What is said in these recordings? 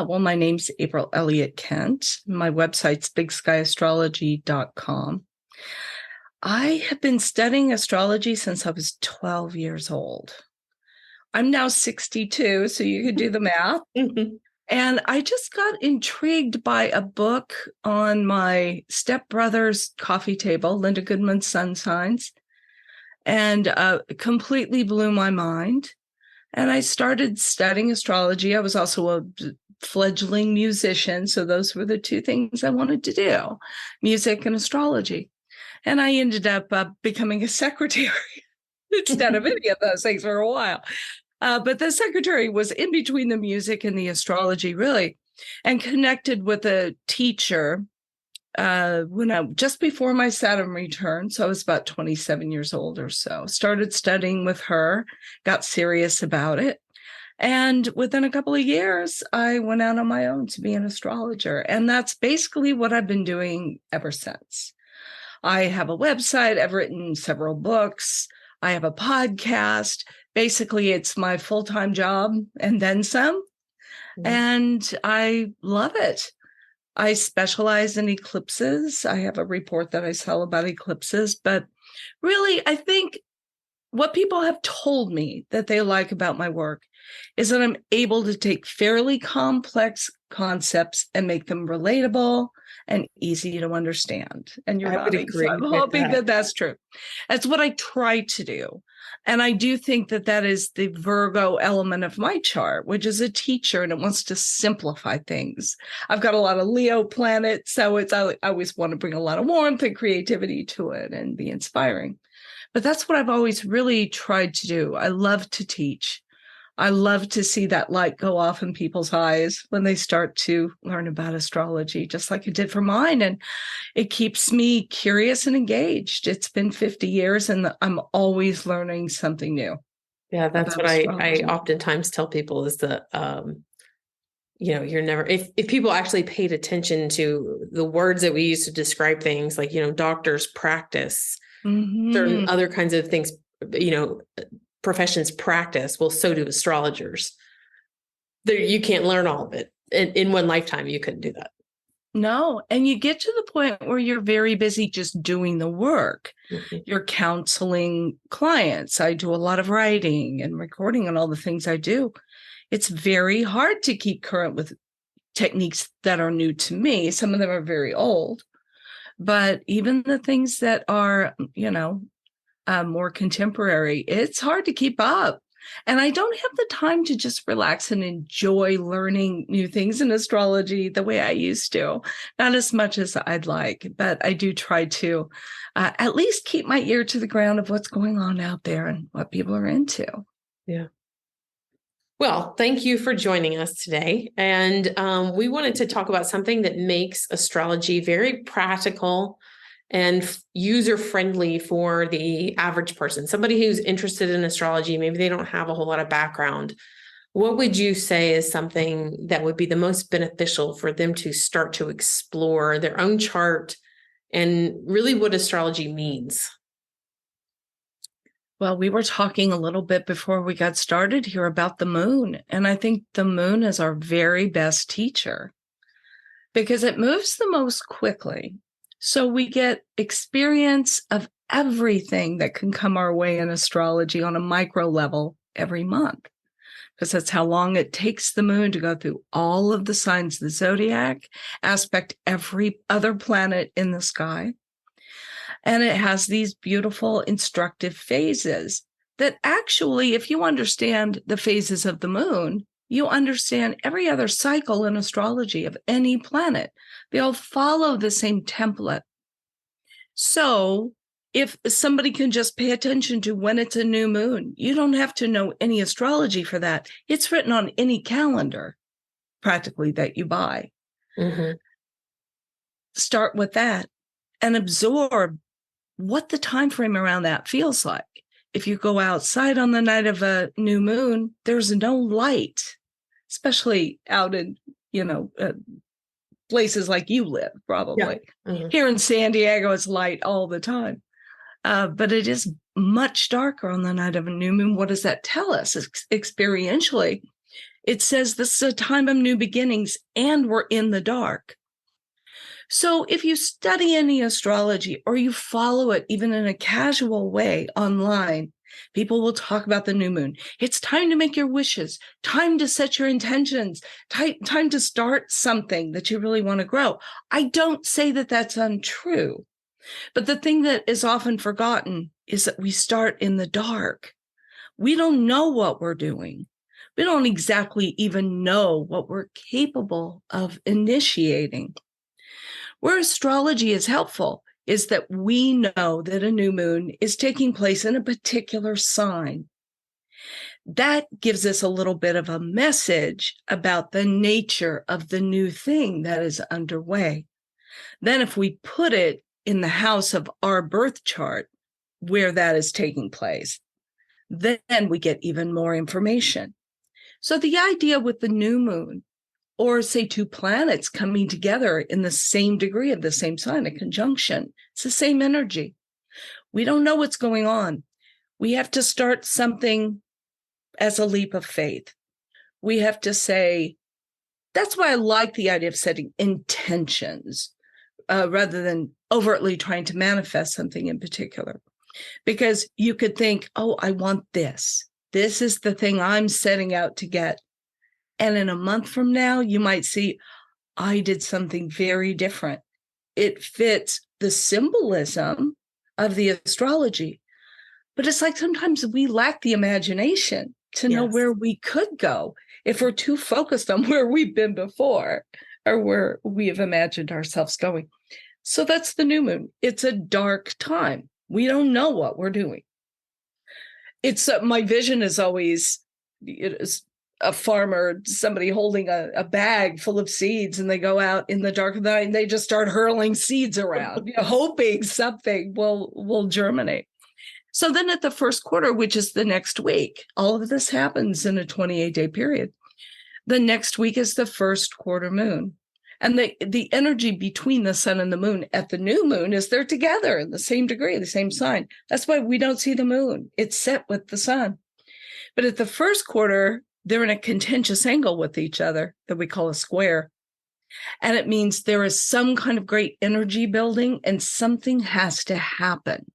Well, my name's April Elliott Kent. My website's bigskyAstrology.com. I have been studying astrology since I was 12 years old. I'm now 62, so you can do the math. And I just got intrigued by a book on my stepbrother's coffee table, Linda Goodman's Sun Signs, and completely blew my mind. And I started studying astrology. I was also a fledgling musician, so those were the two things I wanted to do, music and astrology. And I ended up becoming a secretary instead of any of those things for a while. But the secretary was in between the music and the astrology, really, and connected with a teacher just before my Saturn return. So I was about 27 years old or so. Started studying with her, got serious about it. And within a couple of years, I went out on my own to be an astrologer. And that's basically what I've been doing ever since. I have a website. I've written several books. I have a podcast. Basically, it's my full-time job and then some. And I love it. I specialize in eclipses. I have a report that I sell about eclipses. But really, I think what people have told me that they like about my work is that I'm able to take fairly complex concepts and make them relatable and easy to understand. And you're nodding, so I'm hoping that that's true. That's what I try to do. And I do think that that is the Virgo element of my chart, which is a teacher and it wants to simplify things. I've got a lot of Leo planets, so I always want to bring a lot of warmth and creativity to it and be inspiring. But that's what I've always really tried to do. I love to teach. I love to see that light go off in people's eyes when they start to learn about astrology, just like it did for mine. And it keeps me curious and engaged. It's been 50 years and I'm always learning something new. Yeah, that's what I oftentimes tell people is that, you're never, if people actually paid attention to the words that we use to describe things like, doctors practice, certain other kinds of things, professions practice, well, so do astrologers. You can't learn all of it. In one lifetime, you couldn't do that. No. And you get to the point where you're very busy just doing the work. You're counseling clients. I do a lot of writing and recording and all the things I do. It's very hard to keep current with techniques that are new to me. Some of them are very old. But even the things that are, more contemporary, it's hard to keep up. And I don't have the time to just relax and enjoy learning new things in astrology the way I used to. Not as much as I'd like, but I do try to at least keep my ear to the ground of what's going on out there and what people are into. Yeah. Well, thank you for joining us today. And we wanted to talk about something that makes astrology very practical and user-friendly for the average person, somebody who's interested in astrology. Maybe they don't have a whole lot of background. What would you say is something that would be the most beneficial for them to start to explore their own chart and really what astrology means? Well, we were talking a little bit before we got started here about the moon. And I think the moon is our very best teacher because it moves the most quickly. So we get experience of everything that can come our way in astrology on a micro level every month, because that's how long it takes the moon to go through all of the signs of the zodiac, aspect every other planet in the sky. And it has these beautiful instructive phases that actually, if you understand the phases of the moon, you understand every other cycle in astrology of any planet. They all follow the same template. So if somebody can just pay attention to when it's a new moon, you don't have to know any astrology for that. It's written on any calendar, practically, that you buy. Start with that and absorb what the time frame around that feels like. If you go outside on the night of a new moon, there's no light, especially out in, places like you live, probably. Yeah. Here in San Diego, it's light all the time. But it is much darker on the night of a new moon. What does that tell us? Experientially, It says this is a time of new beginnings and we're in the dark. So if you study any astrology or you follow it even in a casual way online, people will talk about the new moon. It's time to make your wishes, time to set your intentions, time to start something that you really want to grow. I don't say that that's untrue, but the thing that is often forgotten is that we start in the dark. We don't know what we're doing. We don't exactly even know what we're capable of initiating. Where astrology is helpful is that we know that a new moon is taking place in a particular sign. That gives us a little bit of a message about the nature of the new thing that is underway. Then if we put it in the house of our birth chart where that is taking place, then we get even more information. So the idea with the new moon, or say two planets coming together in the same degree of the same sign, a conjunction, it's the same energy. We don't know what's going on. We have to start something as a leap of faith. We have to say, that's why I like the idea of setting intentions rather than overtly trying to manifest something in particular. Because you could think, oh, I want this. This is the thing I'm setting out to get. And in a month from now, you might see, I did something very different. It fits the symbolism of the astrology. But it's like sometimes we lack the imagination to know where we could go if we're too focused on where we've been before or where we have imagined ourselves going. So that's the new moon. It's a dark time. We don't know what we're doing. It's my vision is always a farmer, somebody holding a bag full of seeds, and they go out in the dark of the night and they just start hurling seeds around, hoping something will germinate. So then at the first quarter, which is the next week, all of this happens in a 28-day period. The next week is the first quarter moon. And the energy between the sun and the moon at the new moon is they're together in the same degree, the same sign. That's why we don't see the moon. It's set with the sun. But at the first quarter, they're in a contentious angle with each other that we call a square. And it means there is some kind of great energy building and something has to happen.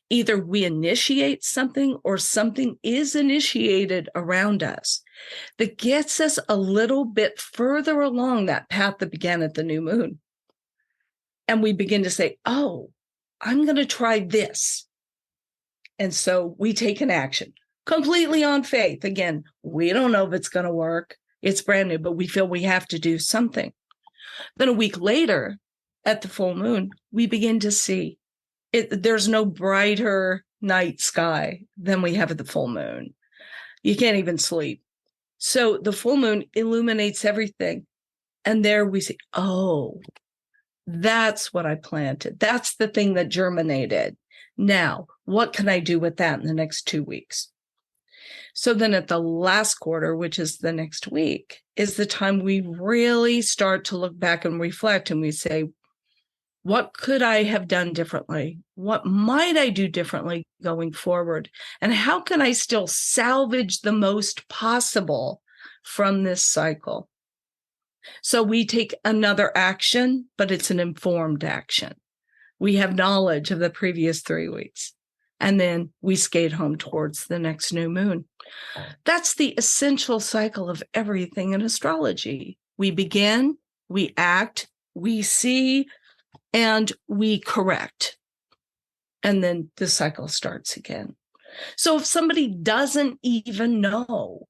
Either we initiate something or something is initiated around us that gets us a little bit further along that path that began at the new moon. And we begin to say, oh, I'm going to try this. And so we take an action completely on faith. Again, we don't know if it's going to work. It's brand new, but we feel we have to do something. Then a week later, at the full moon, we begin to see there's no brighter night sky than we have at the full moon. You can't even sleep. So the full moon illuminates everything. And there we see, oh, that's what I planted. That's the thing that germinated. Now, what can I do with that in the next 2 weeks? So then at the last quarter, which is the next week, is the time we really start to look back and reflect, and we say, what could I have done differently? What might I do differently going forward? And how can I still salvage the most possible from this cycle? So we take another action, but it's an informed action. We have knowledge of the previous 3 weeks, and then we skate home towards the next new moon. That's the essential cycle of everything in astrology. We begin, we act, we see, and we correct. And then the cycle starts again. So if somebody doesn't even know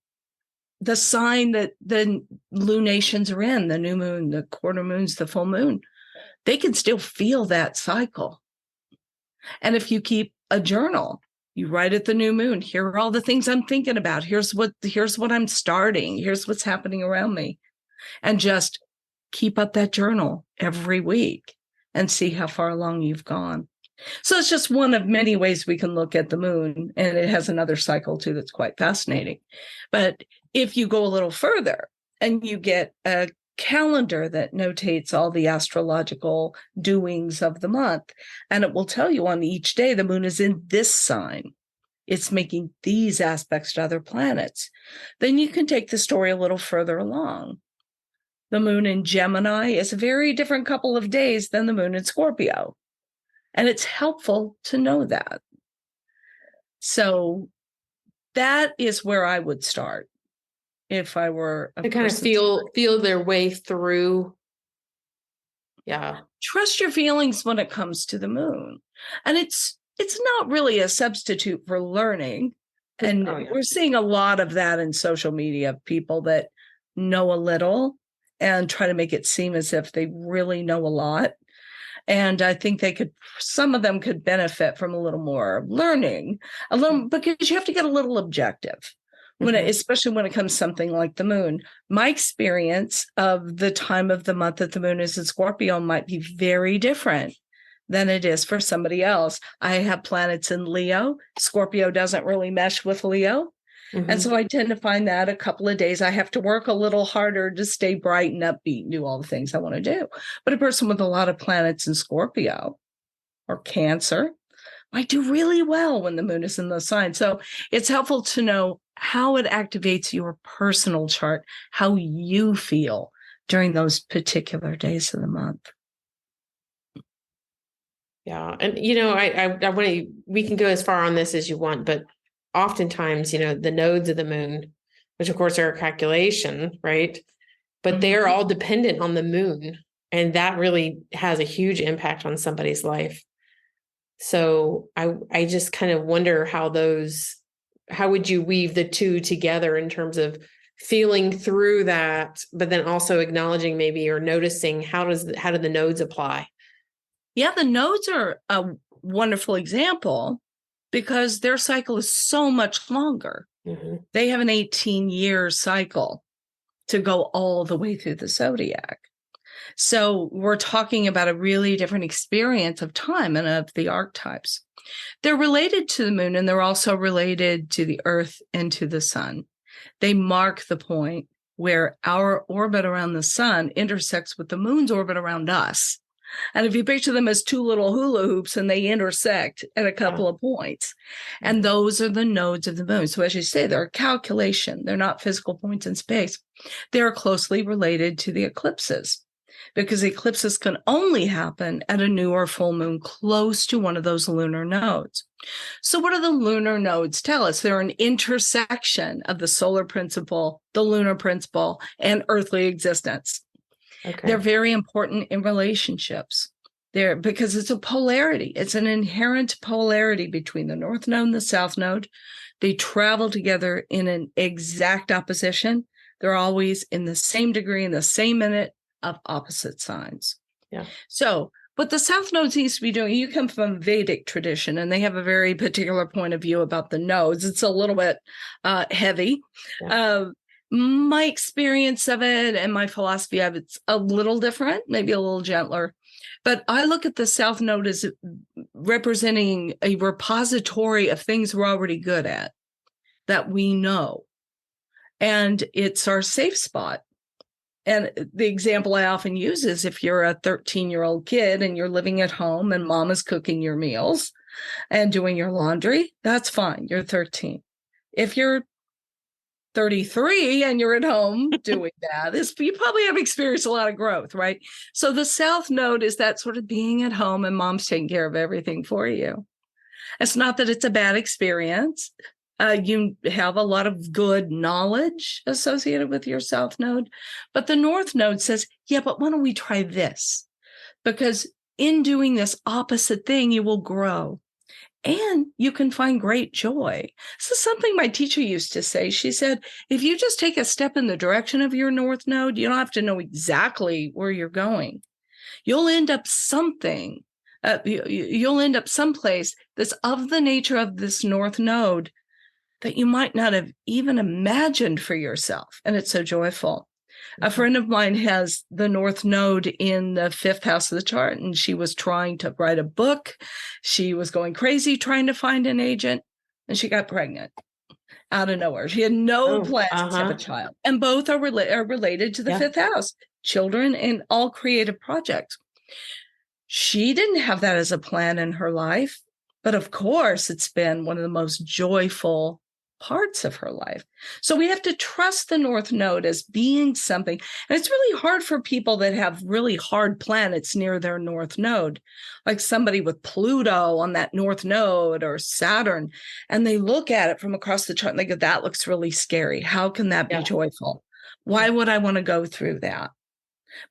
the sign that the lunations are in, the new moon, the quarter moons, the full moon, they can still feel that cycle. And if you keep a journal, you write at the new moon, here are all the things I'm thinking about. Here's what I'm starting. Here's what's happening around me. And just keep up that journal every week and see how far along you've gone. So it's just one of many ways we can look at the moon. And it has another cycle too that's quite fascinating. But if you go a little further and you get a calendar that notates all the astrological doings of the month, and it will tell you on each day the moon is in this sign. it's making these aspects to other planets. Then you can take the story a little further along. The moon in Gemini is a very different couple of days than the moon in Scorpio. And it's helpful to know that. So that is where I would start if I were a to kind of feel their way through. Yeah. Trust your feelings when it comes to the moon. And it's not really a substitute for learning. And we're seeing a lot of that in social media, people that know a little and try to make it seem as if they really know a lot. And I think some of them could benefit from a little more learning, because you have to get a little objective. Especially when it comes to something like the moon. My experience of the time of the month that the moon is in Scorpio might be very different than it is for somebody else. I have planets in Leo. Scorpio doesn't really mesh with Leo. And so I tend to find that a couple of days I have to work a little harder to stay bright and upbeat and do all the things I want to do. But a person with a lot of planets in Scorpio or Cancer might do really well when the moon is in those signs. So it's helpful to know how it activates your personal chart, how you feel during those particular days of the month. Yeah. And, I want to, we can go as far on this as you want, but oftentimes, the nodes of the moon, which of course are a calculation, right? But they're all dependent on the moon. And that really has a huge impact on somebody's life. So I just kind of wonder how would you weave the two together in terms of feeling through that, but then also acknowledging maybe or noticing how do the nodes apply? Yeah, the nodes are a wonderful example because their cycle is so much longer. They have an 18-year cycle to go all the way through the zodiac. So we're talking about a really different experience of time and of the archetypes. They're related to the moon, and they're also related to the earth and to the sun. They mark the point where our orbit around the sun intersects with the moon's orbit around us. And if you picture them as two little hula hoops and they intersect at a couple of points, and those are the nodes of the moon. So as you say, they're a calculation. They're not physical points in space. They're closely related to the eclipses, because eclipses can only happen at a new or full moon close to one of those lunar nodes. So what do the lunar nodes tell us? They're an intersection of the solar principle, the lunar principle, and earthly existence. Okay. They're very important in relationships. Because it's a polarity. It's an inherent polarity between the north node and the south node. They travel together in an exact opposition. They're always in the same degree, in the same minute, of opposite signs. Yeah. So what the south node seems to be doing, you come from Vedic tradition, and they have a very particular point of view about the nodes. It's a little bit heavy. Yeah. My experience of it and my philosophy of it's a little different, maybe a little gentler. But I look at the south node as representing a repository of things we're already good at, that we know. And it's our safe spot. And the example I often use is if you're a 13-year-old kid and you're living at home and mom is cooking your meals and doing your laundry, that's fine. You're 13. If you're 33 and you're at home doing that, you probably have experienced a lot of growth, right? So the south node is that sort of being at home and mom's taking care of everything for you. It's not that it's a bad experience. You have a lot of good knowledge associated with your south node. But the north node says, yeah, but why don't we try this? Because in doing this opposite thing, you will grow. And you can find great joy. This is something my teacher used to say. She said, if you just take a step in the direction of your north node, you don't have to know exactly where you're going. You'll end up something. You'll end up someplace that's of the nature of this north node that you might not have even imagined for yourself. And it's so joyful. Mm-hmm. A friend of mine has the north node in the 5th house of the chart, and she was trying to write a book. She was going crazy trying to find an agent, and she got pregnant out of nowhere. She had no plans to have a child. And both are related to the 5th house, children and all creative projects. She didn't have that as a plan in her life. But of course, it's been one of the most joyful parts of her life. So we have to trust the North Node as being something. And it's really hard for people that have really hard planets near their North Node, like somebody with Pluto on that North Node or Saturn, and they look at it from across the chart and they go, that looks really scary. How can that be joyful? Why would I want to go through that?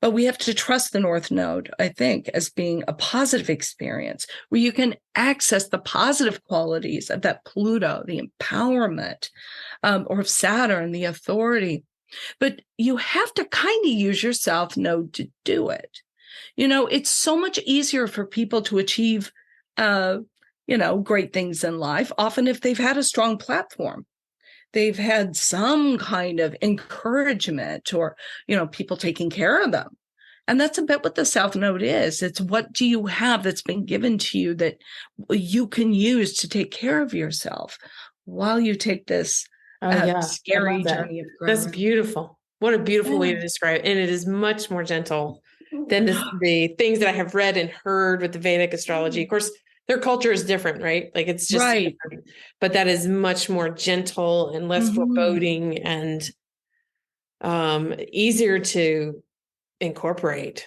But we have to trust the North Node, I think, as being a positive experience where you can access the positive qualities of that Pluto, the empowerment, or of Saturn, the authority. But you have to kind of use your South Node to do it. It's so much easier for people to achieve, great things in life, often if they've had a strong platform. They've had some kind of encouragement or, people taking care of them. And that's a bit what the South Node is. It's what do you have that's been given to you that you can use to take care of yourself while you take this scary journey of growth. That's beautiful. What a beautiful way to describe it. And it is much more gentle than the things that I have read and heard with the Vedic astrology. Of course, their culture is different, right? Like it's just different, but that is much more gentle and less foreboding and easier to incorporate.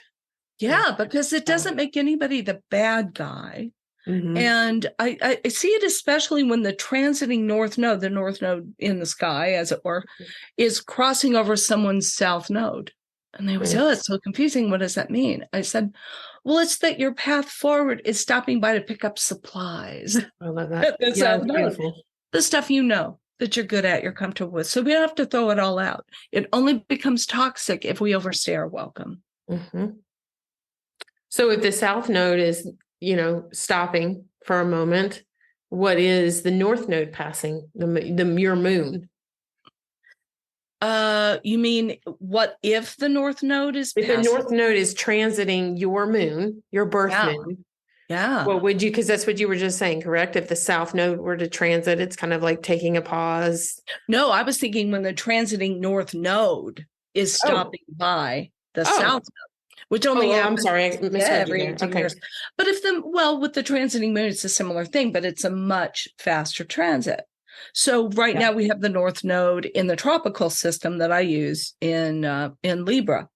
Yeah, because it doesn't make anybody the bad guy. And I see it especially when the transiting North Node, the North Node in the sky, as it were, is crossing over someone's South Node. And they would say, oh, it's so confusing. What does that mean? I said, well, it's that your path forward is stopping by to pick up supplies. I love that. The stuff that you're good at, you're comfortable with. So we don't have to throw it all out. It only becomes toxic if we overstay our welcome. So if the South Node is, stopping for a moment, what is the North Node passing? Your moon? You mean what if the North Node is passing? If the North Node is transiting your moon, your birth moon. Yeah. Well, because that's what you were just saying, correct? If the South Node were to transit, it's kind of like taking a pause. No, I was thinking when the transiting North Node is stopping by the South Node, which only happens every 18 years. But with the transiting moon, it's a similar thing, but it's a much faster transit. So right now we have the North Node in the tropical system that I use in Libra.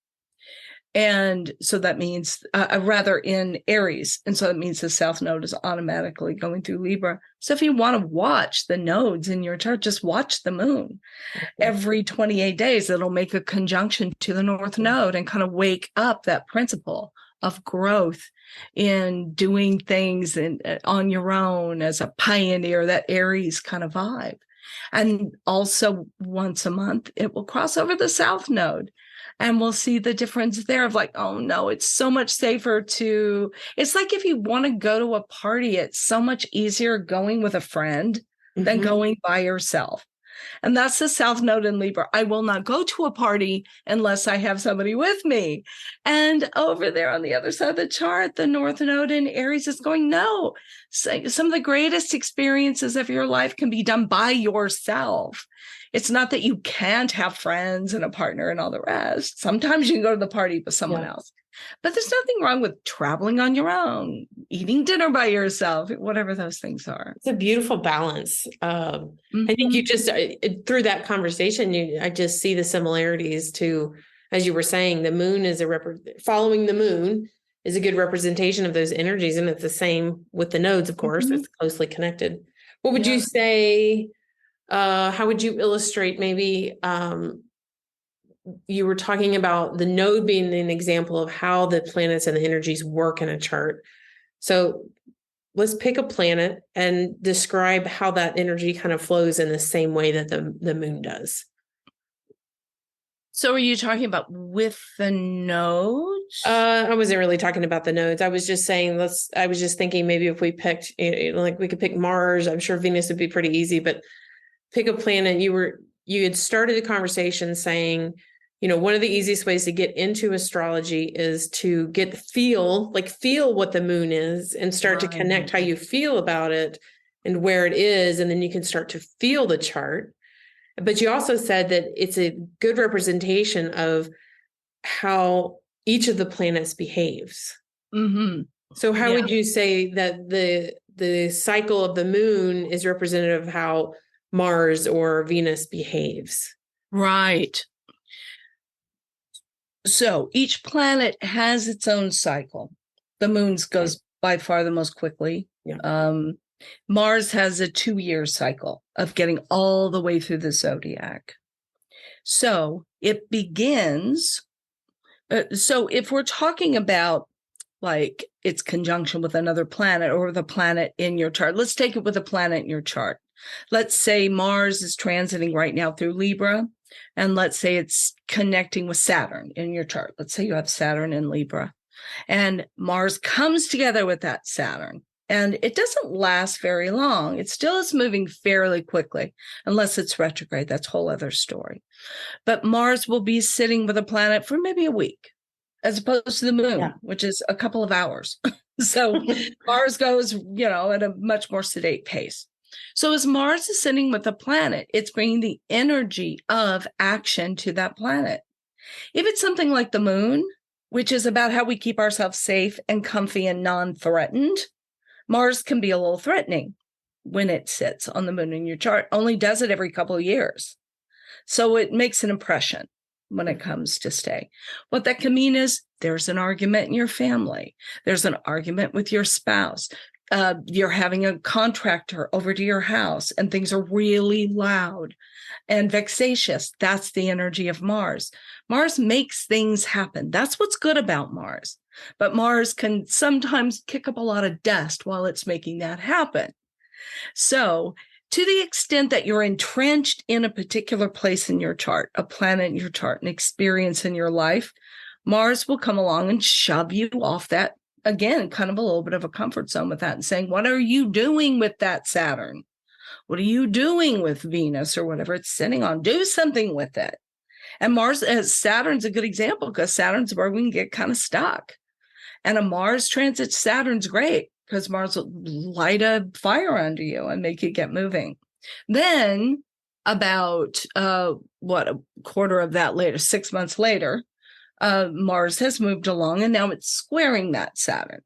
And so that means rather in Aries. And so it means the South Node is automatically going through Libra. So if you want to watch the nodes in your chart, just watch the moon. Every 28 days, it'll make a conjunction to the North Node and kind of wake up that principle of growth in doing things on your own as a pioneer, that Aries kind of vibe. And also once a month, it will cross over the South Node. And we'll see the difference there of like, oh no, it's so much safer it's like if you want to go to a party, it's so much easier going with a friend than going by yourself. And that's the South Node in Libra. I will not go to a party unless I have somebody with me. And over there on the other side of the chart, the North Node in Aries is going, no, some of the greatest experiences of your life can be done by yourself. It's not that you can't have friends and a partner and all the rest. Sometimes you can go to the party with someone else. But there's nothing wrong with traveling on your own, eating dinner by yourself, whatever those things are. It's a beautiful balance. I think you just, through that conversation, I just see the similarities to, as you were saying, the moon is following the moon is a good representation of those energies. And it's the same with the nodes, of course, it's closely connected. What would you say? How would you illustrate maybe you were talking about the node being an example of how the planets and the energies work in a chart. So let's pick a planet and describe how that energy kind of flows in the same way that the moon does. So are you talking about with the nodes? I wasn't really talking about the nodes. I was just saying, I was just thinking maybe if we picked, like we could pick Mars. I'm sure Venus would be pretty easy, but pick a planet. You had started a conversation saying, one of the easiest ways to get into astrology is to feel what the moon is and start to connect how you feel about it and where it is. And then you can start to feel the chart. But you also said that it's a good representation of how each of the planets behaves. So how would you say that the cycle of the moon is representative of how Mars or Venus behaves. Right. So each planet has its own cycle. The moon's goes by far the most quickly. Yeah. Mars has a 2-year cycle of getting all the way through the zodiac. So it begins. So if we're talking about like its conjunction with another planet or the planet in your chart, let's take it with a planet in your chart. Let's say Mars is transiting right now through Libra, and let's say it's connecting with Saturn in your chart. Let's say you have Saturn in Libra, and Mars comes together with that Saturn. And it doesn't last very long. It still is moving fairly quickly, unless it's retrograde. That's a whole other story. But Mars will be sitting with a planet for maybe a week, as opposed to the moon, which is a couple of hours. So Mars goes, at a much more sedate pace. So as Mars is sitting with the planet, it's bringing the energy of action to that planet. If it's something like the moon, which is about how we keep ourselves safe and comfy and non-threatened, Mars can be a little threatening when it sits on the moon in your chart. Only does it every couple of years. So it makes an impression when it comes to stay. What that can mean is there's an argument in your family. There's an argument with your spouse. You're having a contractor over to your house and things are really loud and vexatious. That's the energy of Mars. Mars makes things happen. That's what's good about Mars. But Mars can sometimes kick up a lot of dust while it's making that happen. So to the extent that you're entrenched in a particular place in your chart, a planet in your chart, an experience in your life, Mars will come along and shove you off that, again, kind of a little bit of a comfort zone with that and saying, what are you doing with that Saturn? What are you doing with Venus or whatever it's sitting on? Do something with it. And Saturn's a good example because Saturn's where we can get kind of stuck. And a Mars transit Saturn's great because Mars will light a fire under you and make you get moving. Then about, a quarter of that later, 6 months later, Mars has moved along and now it's squaring that Saturn.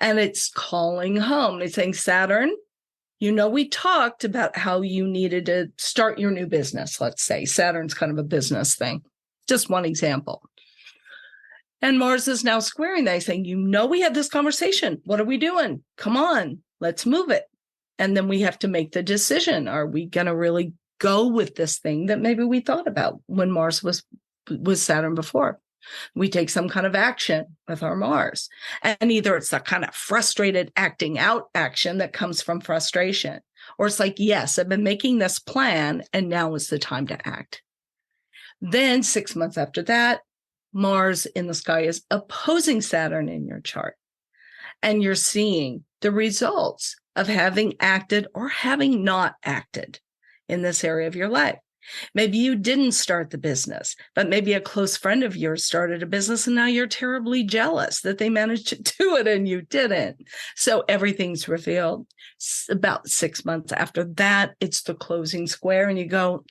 And it's calling home. It's saying, Saturn, we talked about how you needed to start your new business, let's say. Saturn's kind of a business thing. Just one example. And Mars is now squaring that, saying, we had this conversation. What are we doing? Come on, let's move it. And then we have to make the decision. Are we going to really go with this thing that maybe we thought about when Mars was Saturn before? We take some kind of action with our Mars. And either it's that kind of frustrated acting out action that comes from frustration, or it's like, yes, I've been making this plan and now is the time to act. Then 6 months after that, Mars in the sky is opposing Saturn in your chart. And you're seeing the results of having acted or having not acted in this area of your life. Maybe you didn't start the business, but maybe a close friend of yours started a business and now you're terribly jealous that they managed to do it and you didn't. So everything's revealed. About 6 months after that, it's the closing square and you go,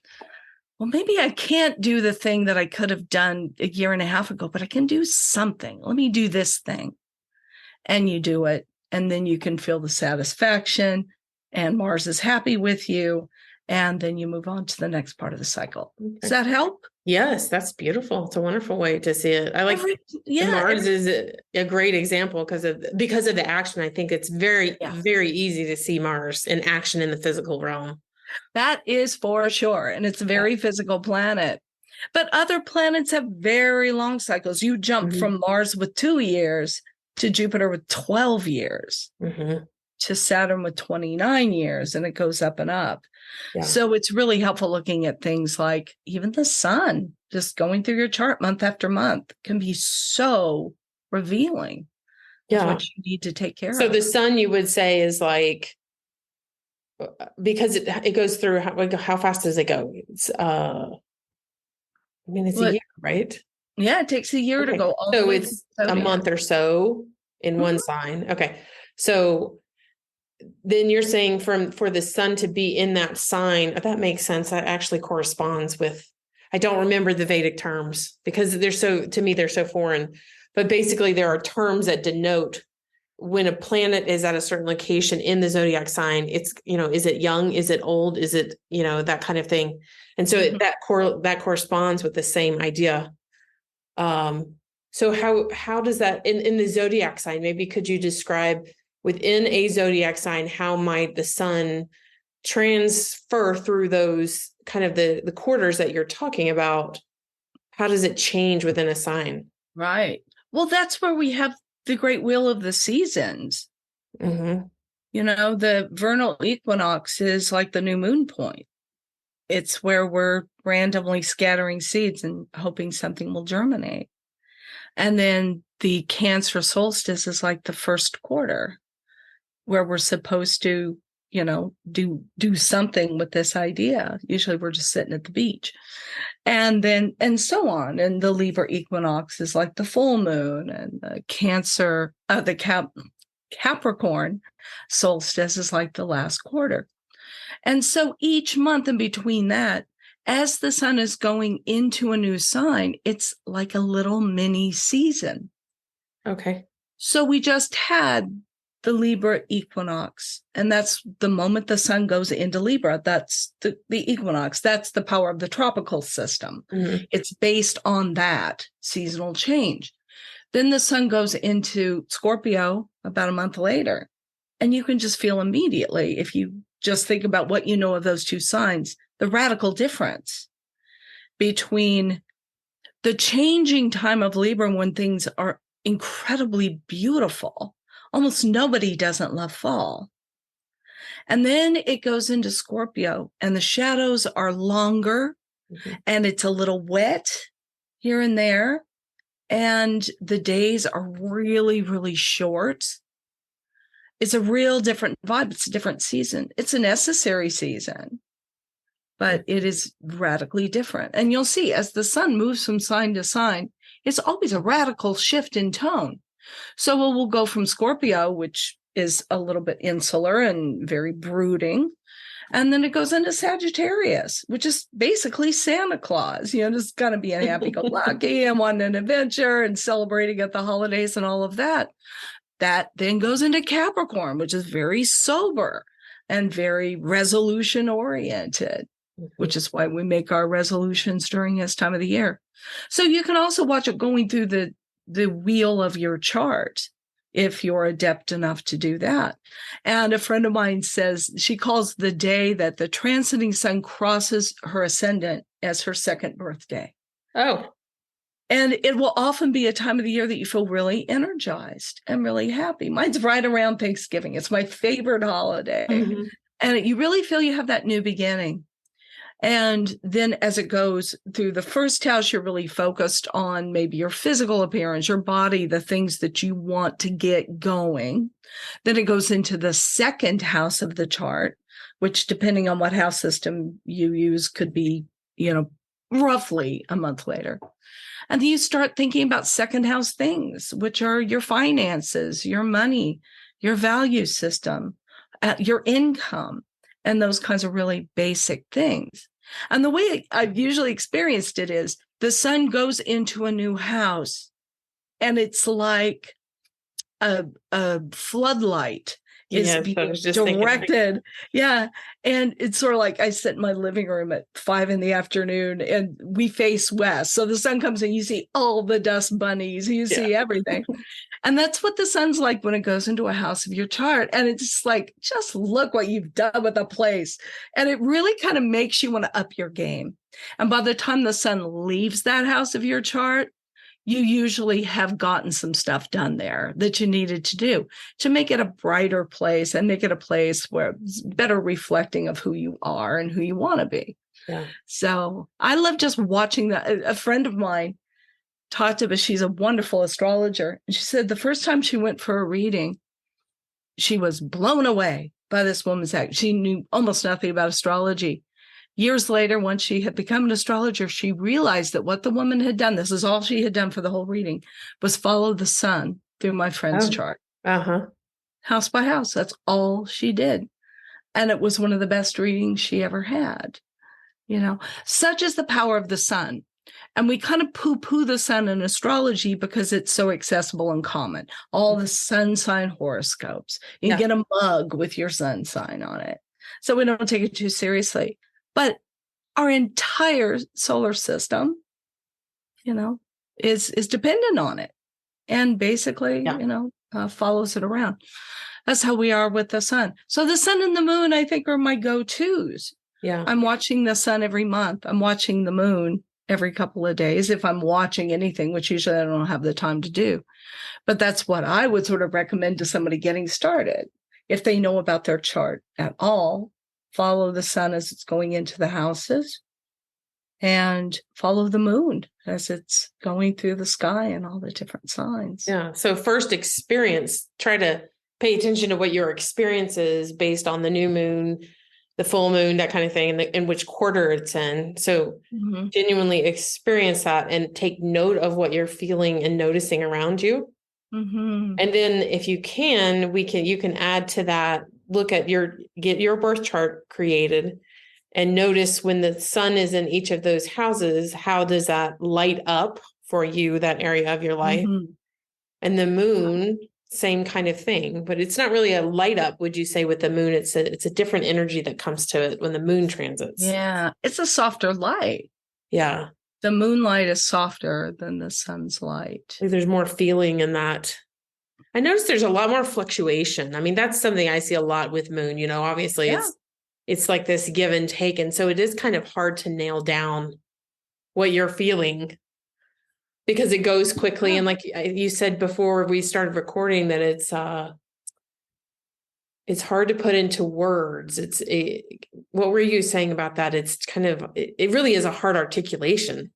well, maybe I can't do the thing that I could have done a year and a half ago, but I can do something. Let me do this thing. And you do it. And then you can feel the satisfaction and Mars is happy with you. And then you move on to the next part of the cycle. Okay. Does that help? Yes, that's beautiful. It's a wonderful way to see it. I like Mars is a great example because of the action. I think it's very easy to see Mars in action in the physical realm. That is for sure. And it's a very physical planet. But other planets have very long cycles. You jump from Mars with 2 years to Jupiter with 12 years to Saturn with 29 years, and it goes up and up. Yeah. So it's really helpful looking at things like even the sun, just going through your chart month after month can be so revealing of what you need to take care of. So the sun, you would say, is like, because it goes through, how fast does it go? It's it's a year, right? Yeah, it takes a year to go all the way. So it's a month or so in one sign. Okay. So then you're saying for the sun to be in that sign, that makes sense. That actually corresponds with, I don't remember the Vedic terms because they're so foreign, but basically there are terms that denote when a planet is at a certain location in the zodiac sign, it's, is it young? Is it old? Is it, that kind of thing. And so that corresponds with the same idea. So how does that in the zodiac sign, maybe could you describe within a zodiac sign, how might the sun transfer through those kind of the quarters that you're talking about? How does it change within a sign? Right. Well, that's where we have the great wheel of the seasons. Mm-hmm. The vernal equinox is like the new moon point. It's where we're randomly scattering seeds and hoping something will germinate. And then the Cancer solstice is like the first quarter, where we're supposed to, do something with this idea. Usually we're just sitting at the beach. And so on. And the Libra equinox is like the full moon, and the Cancer, Capricorn solstice is like the last quarter. And so each month in between that, as the sun is going into a new sign, it's like a little mini season. Okay. So we just had the Libra equinox, and that's the moment the sun goes into Libra. That's the equinox. That's the power of the tropical system. Mm-hmm. It's based on that seasonal change. Then the sun goes into Scorpio about a month later, and you can just feel immediately, if you just think about what you know of those two signs, the radical difference between the changing time of Libra, when things are incredibly beautiful. Almost nobody doesn't love fall. And then it goes into Scorpio, and the shadows are longer, and it's a little wet here and there. And the days are really, really short. It's a real different vibe. It's a different season. It's a necessary season, but it is radically different. And you'll see, as the sun moves from sign to sign, it's always a radical shift in tone. So we'll go from Scorpio, which is a little bit insular and very brooding, and then it goes into Sagittarius, which is basically Santa Claus, just kind of being happy-go-lucky and wanting an adventure and celebrating at the holidays and all of that. That then goes into Capricorn, which is very sober and very resolution-oriented, which is why we make our resolutions during this time of the year. So you can also watch it going through the wheel of your chart, if you're adept enough to do that. And a friend of mine says she calls the day that the transiting sun crosses her ascendant as her second birthday. Oh. And it will often be a time of the year that you feel really energized and really happy. Mine's right around Thanksgiving. It's my favorite holiday. Mm-hmm. And you really feel you have that new beginning. And then as it goes through the first house, you're really focused on maybe your physical appearance, your body, the things that you want to get going. Then it goes into the second house of the chart, which, depending on what house system you use, could be, roughly a month later. And then you start thinking about second house things, which are your finances, your money, your value system, your income, and those kinds of really basic things. And the way I've usually experienced it is the sun goes into a new house, and it's like a floodlight is being directed. Yeah. And it's sort of like I sit in my living room at 5 p.m, and we face west. So the sun comes in, you see all the dust bunnies, you see everything. And that's what the sun's like when it goes into a house of your chart. And it's like, just look what you've done with the place. And it really kind of makes you want to up your game. And by the time the sun leaves that house of your chart, you usually have gotten some stuff done there that you needed to do to make it a brighter place and make it a place where it's better reflecting of who you are and who you want to be. Yeah. So I love just watching that. A friend of mine talked to us. She's a wonderful astrologer. And she said the first time she went for a reading, she was blown away by this woman's act. She knew almost nothing about astrology. Years later, once she had become an astrologer, she realized that what the woman had done, this is all she had done for the whole reading, was follow the sun through my friend's chart. House by house. That's all she did. And it was one of the best readings she ever had. Such is the power of the sun. And we kind of poo-poo the sun in astrology because it's so accessible and common. All the sun sign horoscopes. You can get a mug with your sun sign on it. So we don't take it too seriously. But our entire solar system, is dependent on it. And basically, follows it around. That's how we are with the sun. So the sun and the moon, I think, are my go-tos. Yeah. I'm watching the sun every month. I'm watching the moon every couple of days if I'm watching anything, which usually I don't have the time to do. But that's what I would sort of recommend to somebody getting started. If they know about their chart at all, follow the sun as it's going into the houses and follow the moon as it's going through the sky and all the different signs. Yeah. So first experience, try to pay attention to what your experience is based on the new moon, the full moon, that kind of thing, and in which quarter it's in. So genuinely experience that and take note of what you're feeling and noticing around you. And then if you can, you can add to that, get your birth chart created and notice when the sun is in each of those houses, how does that light up for you, that area of your life? And the moon, same kind of thing, but it's not really a light up, would you say, with the moon? It's a different energy that comes to it when the moon transits. Yeah, it's a softer light. Yeah. The moonlight is softer than the sun's light. There's more feeling in that. I noticed there's a lot more fluctuation. I mean, that's something I see a lot with moon, obviously it's like this give and take. And so it is kind of hard to nail down what you're feeling because it goes quickly. And like you said before we started recording, that it's hard to put into words. What were you saying about that? It's kind of, it really is a hard articulation.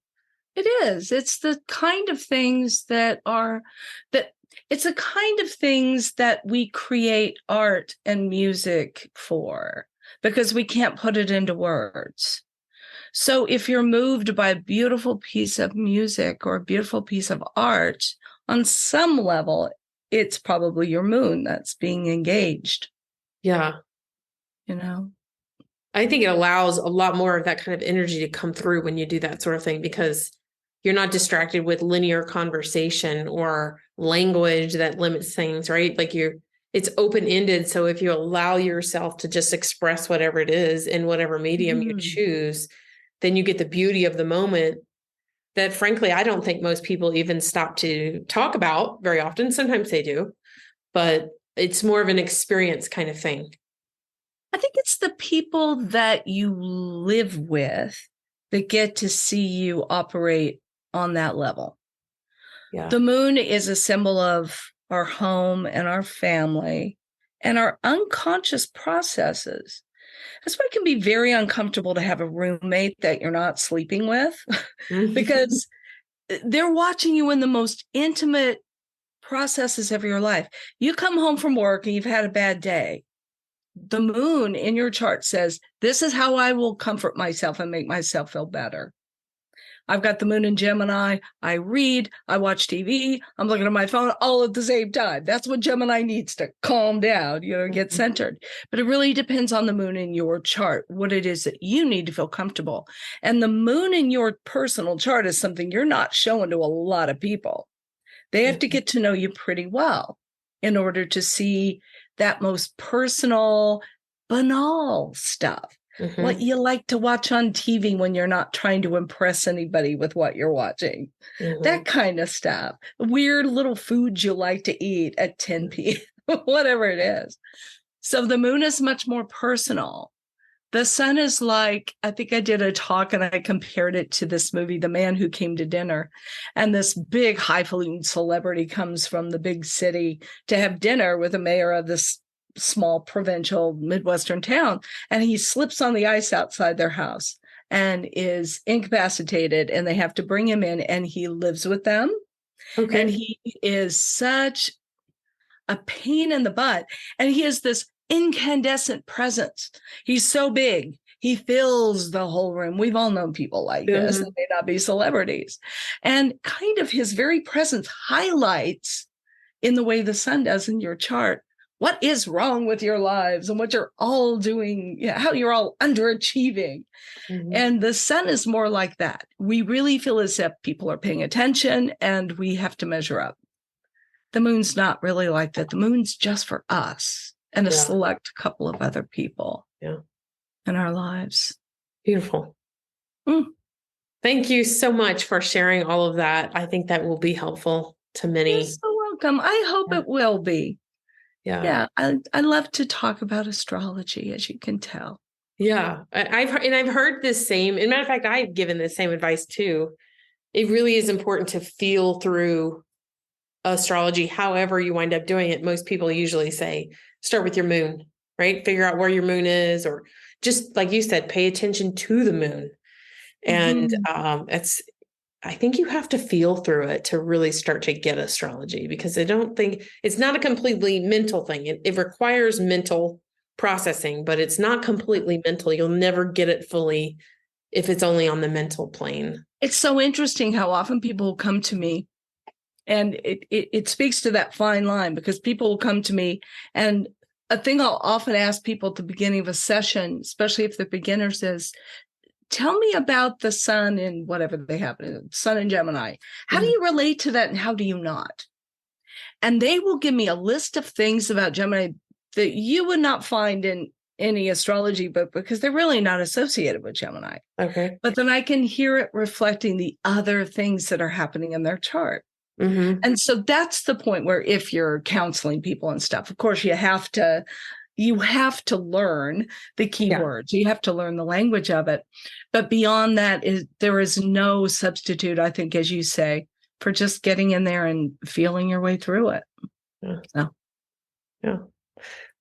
It is. It's the kind of things it's the kind of things that we create art and music for, because we can't put it into words. So if you're moved by a beautiful piece of music or a beautiful piece of art, on some level, it's probably your moon that's being engaged. Yeah. I think it allows a lot more of that kind of energy to come through when you do that sort of thing, because you're not distracted with linear conversation or language that limits things, right? Like it's open-ended. So if you allow yourself to just express whatever it is in whatever medium you choose, then you get the beauty of the moment that, frankly, I don't think most people even stop to talk about very often. Sometimes they do, but it's more of an experience kind of thing. I think it's the people that you live with that get to see you operate on that level. Yeah. The moon is a symbol of our home and our family and our unconscious processes. That's why it can be very uncomfortable to have a roommate that you're not sleeping with because they're watching you in the most intimate processes of your life. You come home from work and you've had a bad day. The moon in your chart says, this is how I will comfort myself and make myself feel better. I've got the moon in Gemini. I read, I watch TV, I'm looking at my phone all at the same time. That's what Gemini needs to calm down, get centered. But it really depends on the moon in your chart, what it is that you need to feel comfortable. And the moon in your personal chart is something you're not showing to a lot of people. They have to get to know you pretty well in order to see that most personal, banal stuff. What you like to watch on TV when you're not trying to impress anybody with what you're watching. That kind of stuff. Weird little foods you like to eat at 10 p.m., whatever it is. So the moon is much more personal. The sun is like, I think I did a talk and I compared it to this movie, The Man Who Came to Dinner. And this big highfalutin celebrity comes from the big city to have dinner with the mayor of this small provincial Midwestern town. And he slips on the ice outside their house and is incapacitated. And they have to bring him in and he lives with them. Okay. And he is such a pain in the butt. And he is this incandescent presence. He's so big. He fills the whole room. We've all known people like this. They may not be celebrities. And kind of his very presence highlights in the way the sun does in your chart what is wrong with your lives and what you're all doing, how you're all underachieving. Mm-hmm. And the sun is more like that. We really feel as if people are paying attention and we have to measure up. The moon's not really like that. The moon's just for us and a select couple of other people in our lives. Beautiful. Thank you so much for sharing all of that. I think that will be helpful to many. You're so welcome. I hope it will be. Yeah. I love to talk about astrology, as you can tell. Yeah. I've heard this same, as a matter of fact, I've given the same advice too. It really is important to feel through astrology, however you wind up doing it. Most people usually say, start with your moon, right? Figure out where your moon is, or just like you said, pay attention to the moon. And I think you have to feel through it to really start to get astrology, because I don't think it's not a completely mental thing. It requires mental processing, but it's not completely mental. You'll never get it fully if it's only on the mental plane. It's so interesting how often people come to me, and it speaks to that fine line, because people will come to me, and a thing I'll often ask people at the beginning of a session, especially if they're beginners, is, tell me about the sun in whatever they have, sun in Gemini. How do you relate to that and how do you not? And they will give me a list of things about Gemini that you would not find in any astrology book, because they're really not associated with Gemini. Okay. But then I can hear it reflecting the other things that are happening in their chart. And so that's the point where, if you're counseling people and stuff, of course, you have to learn the keywords. You have to learn the language of it. But beyond that, there is no substitute, I think, as you say, for just getting in there and feeling your way through it. Yeah.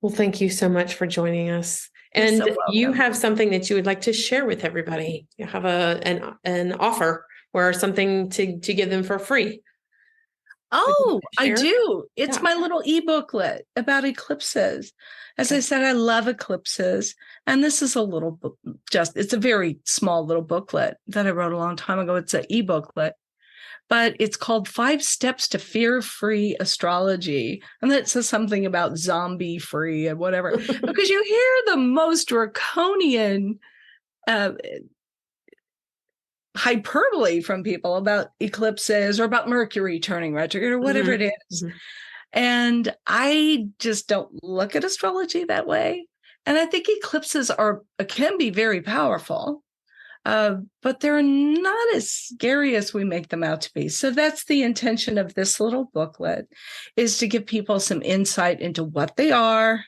Well, thank you so much for joining us. And so you have something that you would like to share with everybody. You have an offer or something to give them for free. Oh, I do. It's my little e-booklet about eclipses. As I said, I love eclipses. And this is a little book, it's a very small little booklet that I wrote a long time ago. It's an e-booklet, but it's called 5 Steps to Fear-Free Astrology. And that says something about zombie-free and whatever, because you hear the most draconian hyperbole from people about eclipses or about Mercury turning retrograde or whatever it is. And I just don't look at astrology that way. And I think eclipses can be very powerful, but they're not as scary as we make them out to be. So that's the intention of this little booklet, is to give people some insight into what they are,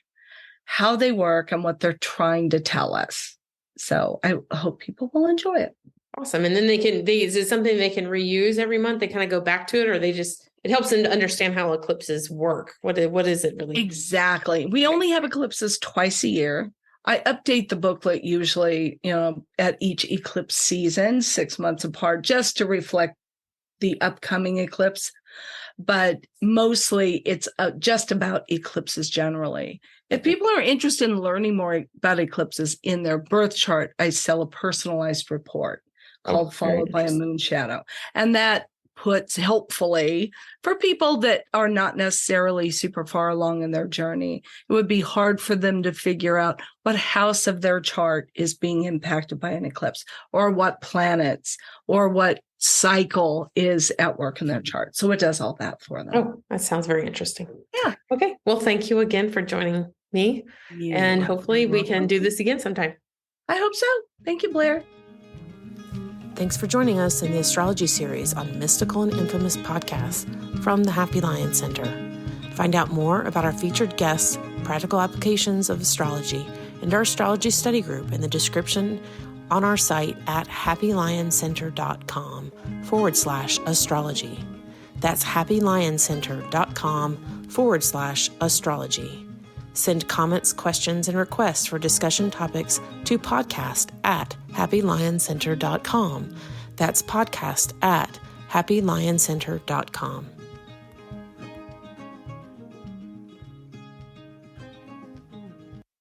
how they work, and what they're trying to tell us. So I hope people will enjoy it. Awesome. And then is it something they can reuse every month? They kind of go back to it, or it helps them to understand how eclipses work. What is it really? Exactly. We only have eclipses twice a year. I update the booklet usually, at each eclipse season, 6 months apart, just to reflect the upcoming eclipse. But mostly it's just about eclipses generally. If people are interested in learning more about eclipses in their birth chart, I sell a personalized report called Followed by a Moon Shadow. And that puts, helpfully, for people that are not necessarily super far along in their journey, it would be hard for them to figure out what house of their chart is being impacted by an eclipse, or what planets, or what cycle is at work in their chart. So it does all that for them. Oh, that sounds very interesting. Yeah. Okay. Well, thank you again for joining me. And hopefully we can do this again sometime. I hope so. Thank you, Blair. Thanks for joining us in the astrology series on Mystical and Infamous podcasts from the Happy Lion Center. Find out more about our featured guests, practical applications of astrology, and our astrology study group in the description on our site at happylioncenter.com/astrology. That's happylioncenter.com/astrology. Send comments, questions, and requests for discussion topics to podcast@happylioncenter.com. That's podcast@happylioncenter.com.